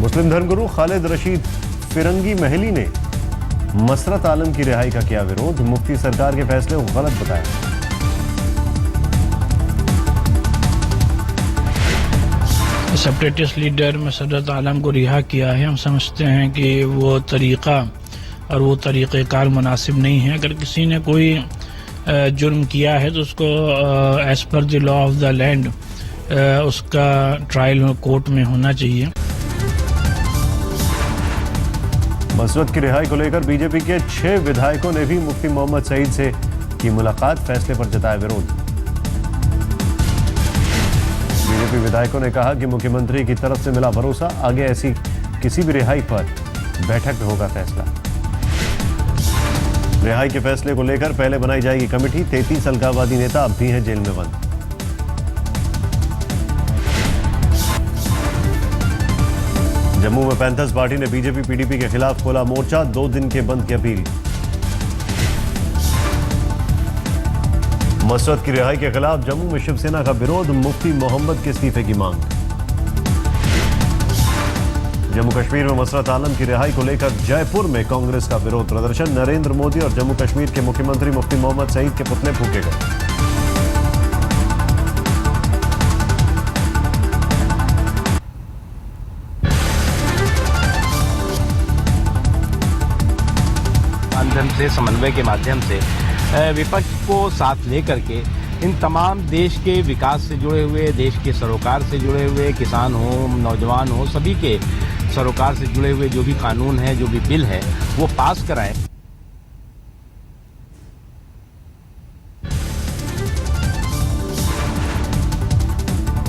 मुस्लिम धर्मगुरु खालिद रशीद फिरंगी महली ने मसरत आलम की रिहाई का किया विरोध। मुफ्ती सरकार के फैसले को गलत बताया। सेपरेटिस्ट लीडर मसरत आलम को रिहा किया है। हम समझते हैं कि वो तरीक़ा और वो तरीक़ेकार मुनासिब नहीं है। अगर किसी ने कोई जुर्म किया है तो उसको as per the law of the land उसका ट्रायल कोर्ट में होना चाहिए। मसरत की रिहाई को लेकर बीजेपी के 6 विधायकों ने भी मुफ्ती मोहम्मद सईद से की मुलाकात, फैसले पर जताया विरोध। बीजेपी विधायकों ने कहा कि मुख्यमंत्री की तरफ से मिला भरोसा, आगे ऐसी किसी भी रिहाई पर बैठक में होगा फैसला। रिहाई के फैसले को लेकर पहले बनाई जाएगी कमेटी। 33 अलगाववादी नेता अब भी हैं जेल में बंद। जम्मू में पैंथर्स पार्टी ने बीजेपी पीडीपी के खिलाफ खोला मोर्चा, 2 दिन के बंद की अपील। मसरत की रिहाई के खिलाफ जम्मू में शिवसेना का विरोध, मुफ्ती मोहम्मद के इस्तीफे की मांग। जम्मू कश्मीर में मसरत आलम की रिहाई को लेकर जयपुर में कांग्रेस का विरोध प्रदर्शन। नरेंद्र मोदी और जम्मू कश्मीर के मुख्यमंत्री मुफ्ती मोहम्मद सईद के पुतले फूके गए। माध्यम से, समन्वय के माध्यम से विपक्ष को साथ लेकर के इन तमाम देश के विकास से जुड़े हुए, देश के सरोकार से जुड़े हुए, किसान हो, नौजवान हो, सभी के सरोकार से जुड़े हुए जो भी कानून है, जो भी बिल है, वो पास कराएं।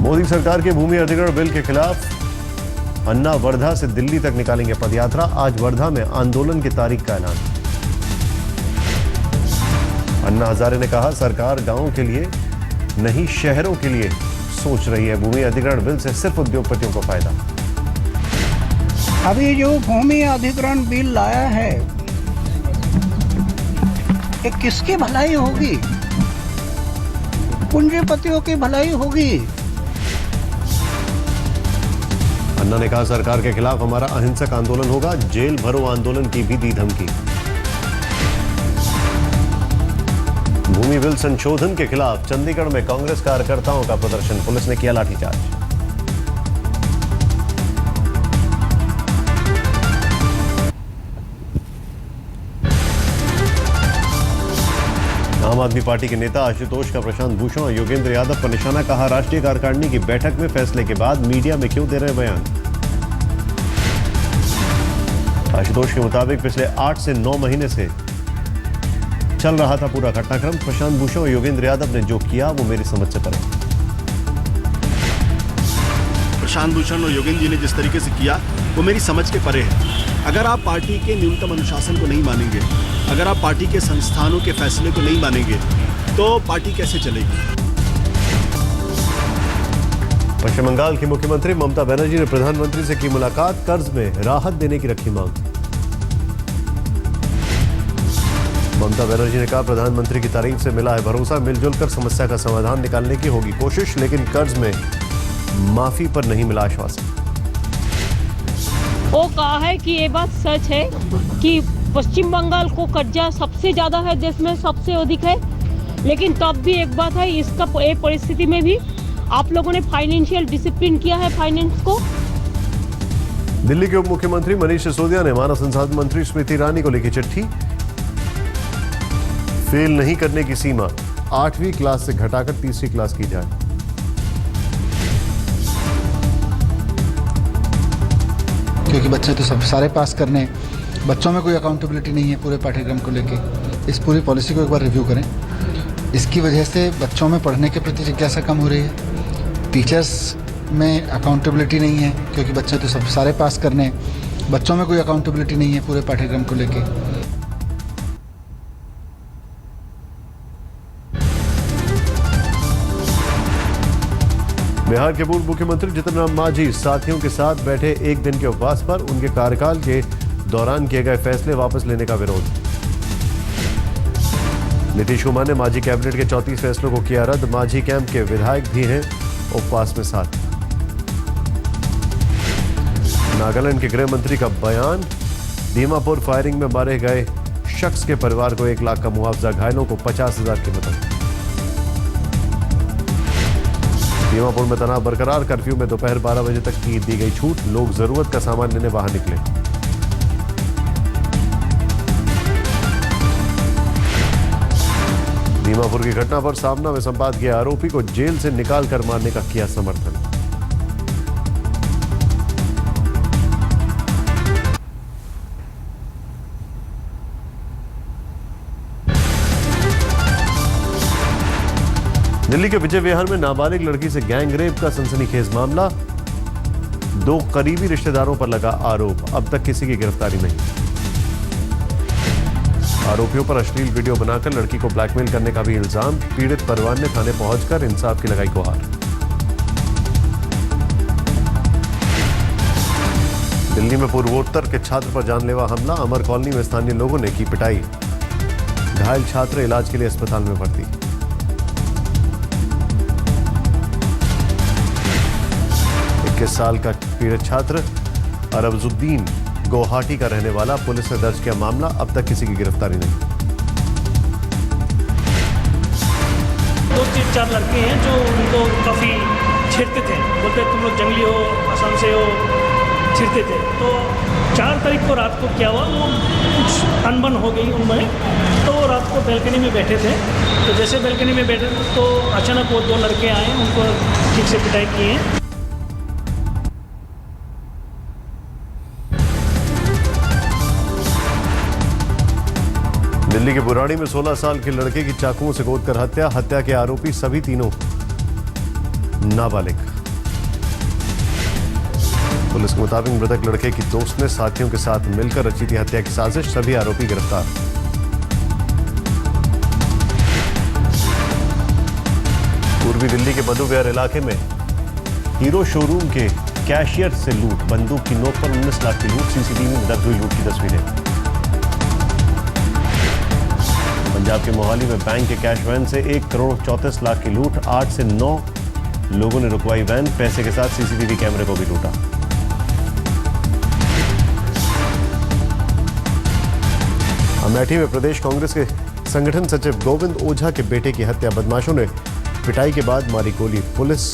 मोदी सरकार के भूमि अधिग्रहण बिल के खिलाफ अन्ना वर्धा से दिल्ली तक निकालेंगे पदयात्रा। आज वर्धा में आंदोलन की तारीख का ऐलान। अन्ना हजारे ने कहा, सरकार गांवों के लिए नहीं शहरों के लिए सोच रही है। भूमि अधिग्रहण बिल से सिर्फ उद्योगपतियों को फायदा। अभी जो भूमि अधिग्रहण बिल लाया है, ये किसकी भलाई होगी? पूंजीपतियों की भलाई होगी। अन्ना ने कहा, सरकार के खिलाफ हमारा अहिंसक आंदोलन होगा। जेल भरो आंदोलन की भी दी धमकी। भूमि बिल संशोधन के खिलाफ चंडीगढ़ में कांग्रेस कार्यकर्ताओं का प्रदर्शन, पुलिस ने किया लाठीचार्ज। आम आदमी पार्टी के नेता आशुतोष का प्रशांत भूषण और योगेंद्र यादव पर निशाना, कहा, राष्ट्रीय कार्यकारिणी की बैठक में फैसले के बाद मीडिया में क्यों दे रहे बयान। आशुतोष के मुताबिक पिछले 8 से 9 महीने से चल रहा था पूरा घटनाक्रम। प्रशांत भूषण और योगेंद्र यादव ने जो किया वो मेरी समझ से परे। प्रशांत भूषण और योगेंद्र जी ने जिस तरीके से किया वो मेरी समझ के परे है। अगर आप पार्टी के न्यूनतम अनुशासन को नहीं मानेंगे, अगर आप पार्टी के संस्थानों के फैसले को नहीं मानेंगे, तो पार्टी कैसे चलेगी। पश्चिम बंगाल की मुख्यमंत्री ममता बनर्जी ने प्रधानमंत्री से की मुलाकात, कर्ज में राहत देने की रखी मांग। ममता बनर्जी ने कहा, प्रधानमंत्री की तारीफ से मिला है भरोसा, मिलजुल कर समस्या का समाधान निकालने की होगी कोशिश, लेकिन कर्ज में माफी पर नहीं मिला आश्वासन। वो कहा है कि ये बात सच है कि पश्चिम बंगाल को कर्जा सबसे ज्यादा है, देश में सबसे अधिक है, लेकिन तब भी एक बात है, इसका परिस्थिति में भी आप लोगों ने फाइनेंशियल डिसिप्लिन किया है फाइनेंस को। दिल्ली के उप मुख्यमंत्री मनीष सिसोदिया ने मानव संसाधन मंत्री स्मृति ईरानी को लिखी चिट्ठी, फेल नहीं करने की सीमा 8वीं क्लास से घटाकर 3री क्लास की जाए। क्योंकि बच्चे तो सब सारे पास करने, बच्चों में कोई अकाउंटेबिलिटी नहीं है पूरे पाठ्यक्रम को लेके। इस पूरी पॉलिसी को एक बार रिव्यू करें। इसकी वजह से बच्चों में पढ़ने के प्रति जिज्ञासा कम हो रही है। टीचर्स में अकाउंटेबिलिटी नहीं है क्योंकि बच्चे तो सब सारे पास करने, बच्चों में कोई अकाउंटेबिलिटी नहीं है पूरे पाठ्यक्रम को लेके। बिहार के पूर्व मुख्यमंत्री जीतन राम मांझी साथियों के साथ बैठे एक दिन के उपवास पर, उनके कार्यकाल के दौरान किए गए फैसले वापस लेने का विरोध। नीतीश कुमार ने मांझी कैबिनेट के 34 फैसलों को किया रद्द। मांझी कैंप के विधायक भी हैं उपवास में साथ। नागालैंड के गृह मंत्री का बयान, दीमापुर फायरिंग में मारे गए शख्स के परिवार को 1 लाख का मुआवजा, घायलों को 50,000 की मदद। दीमापुर में तनाव बरकरार, कर्फ्यू में दोपहर 12 बजे तक की दी गई छूट, लोग जरूरत का सामान लेने बाहर निकले। दीमापुर की घटना पर सामना में संपादकीय आरोपी को जेल से निकाल कर मारने का किया समर्थन। दिल्ली के विजय विहार में नाबालिग लड़की से गैंग रेप का सनसनीखेज मामला, 2 करीबी रिश्तेदारों पर लगा आरोप, अब तक किसी की गिरफ्तारी नहीं। आरोपियों पर अश्लील वीडियो बनाकर लड़की को ब्लैकमेल करने का भी इल्जाम, पीड़ित परिवार ने थाने पहुंचकर इंसाफ की लगाई गुहार। दिल्ली में पूर्वोत्तर के छात्र पर जानलेवा हमला, अमर कॉलोनी में स्थानीय लोगों ने की पिटाई, घायल छात्र इलाज के लिए अस्पताल में भर्ती। 21 साल का पीड़ित छात्र अरबजुद्दीन गुवाहाटी का रहने वाला, पुलिस ने दर्ज किया मामला, अब तक किसी की गिरफ्तारी नहीं। 2-4 लड़के हैं जो उनको काफ़ी छेड़ते थे, बोलते तुम लोग जंगली हो, असम से हो, छेड़ते थे। तो 4 तारीख को रात को क्या हुआ, वो कुछ अनबन हो गई उनमें, तो रात को बैल्कनी में बैठे थे। तो जैसे बैल्कनी में बैठे तो अचानक वो 2 लड़के आए, उनको ठीक से पिटाई किए। दिल्ली के बुराड़ी में 16 साल के लड़के की चाकुओं से गोदकर हत्या, हत्या के आरोपी सभी तीनों नाबालिग। पुलिस के मुताबिक मृतक लड़के की दोस्त ने साथियों के साथ मिलकर रची थी हत्या की साजिश, सभी आरोपी गिरफ्तार। पूर्वी दिल्ली के मधु विहार इलाके में हीरो शोरूम के कैशियर से लूट, बंदूक की नोक पर 19 लाख की लूट, सीसीटीवी में दर्ज हुई लूट की तस्वीरें। पंजाब के मोहाली में बैंक के कैश वैन से 1 करोड़ 34 लाख की लूट, 8 से 9 लोगों ने रुकवाई वैन, पैसे के साथ सीसीटीवी कैमरे को भी लूटा। अमेठी में प्रदेश कांग्रेस के संगठन सचिव गोविंद ओझा के बेटे की हत्या, बदमाशों ने पिटाई के बाद मारी गोली, पुलिस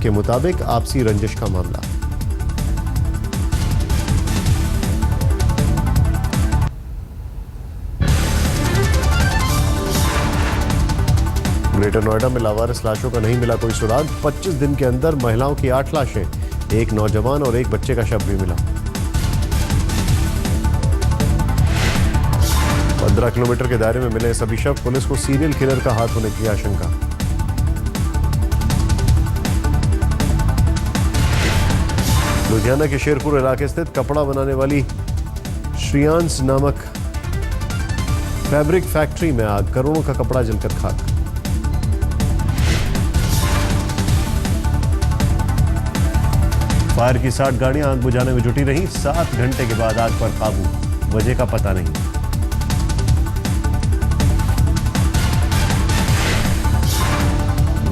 के मुताबिक आपसी रंजिश का मामला। ग्रेटर नोएडा में लावारिस लाशों का नहीं मिला कोई सुराग, 25 दिन के अंदर महिलाओं की 8 लाशें, 1 नौजवान और 1 बच्चे का शव भी मिला। 15 किलोमीटर के दायरे में मिले सभी शव, पुलिस को सीरियल किलर का हाथ होने की आशंका। लुधियाना के शेरपुर इलाके स्थित कपड़ा बनाने वाली श्रियांस नामक फैब्रिक फैक्ट्री में आग, करोड़ों का कपड़ा जलकर खाक। फायर की 60 गाड़ियां आग बुझाने में जुटी रही, 7 घंटे के बाद आग पर काबू, वजह का पता नहीं।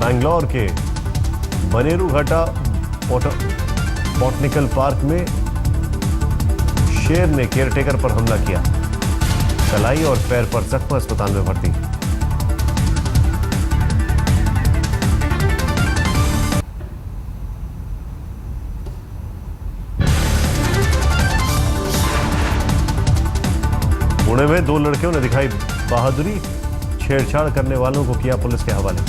बैंगलोर के बनेरुघट्टा बॉटनिकल पार्क में शेर ने केयरटेकर पर हमला किया, कलाई और पैर पर जख्म, अस्पताल में भर्ती। पुणे में 2 लड़कियों ने दिखाई बहादुरी, छेड़छाड़ करने वालों को किया पुलिस के हवाले।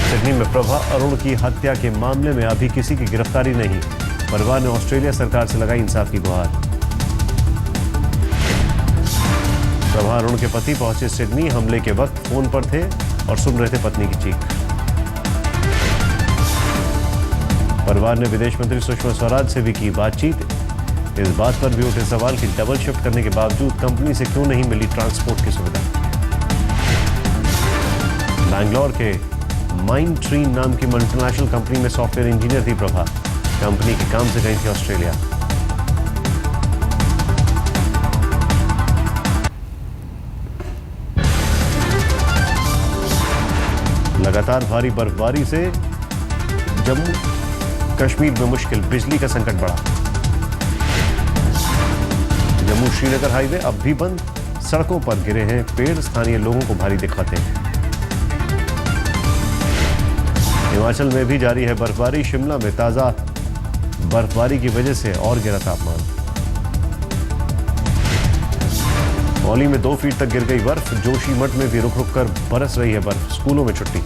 सिडनी में प्रभा अरुण की हत्या के मामले में अभी किसी की गिरफ्तारी नहीं, परिवार ने ऑस्ट्रेलिया सरकार से लगाई इंसाफ की गुहार। प्रभा अरुण के पति पहुंचे सिडनी, हमले के वक्त फोन पर थे और सुन रहे थे पत्नी की चीख। परिवार ने विदेश मंत्री सुषमा स्वराज से भी की बातचीत, इस बात पर भी उठे सवाल कि डबल शिफ्ट करने के बावजूद कंपनी से क्यों नहीं मिली ट्रांसपोर्ट की सुविधा। बैंगलोर के माइंड ट्री नाम की मल्टीनेशनल कंपनी में सॉफ्टवेयर इंजीनियर थी प्रभा, कंपनी के काम से गई थी ऑस्ट्रेलिया। लगातार भारी बर्फबारी से जम्मू कश्मीर में मुश्किल, बिजली का संकट बढ़ा। जम्मू श्रीनगर हाईवे अब भी बंद, सड़कों पर गिरे हैं पेड़, स्थानीय लोगों को भारी दिक्कतें। हिमाचल में भी जारी है बर्फबारी, शिमला में ताजा बर्फबारी की वजह से और गिरा तापमान। मौली में 2 फीट तक गिर गई बर्फ, जोशीमठ में भी रुक रुक कर बरस रही है बर्फ, स्कूलों में छुट्टी।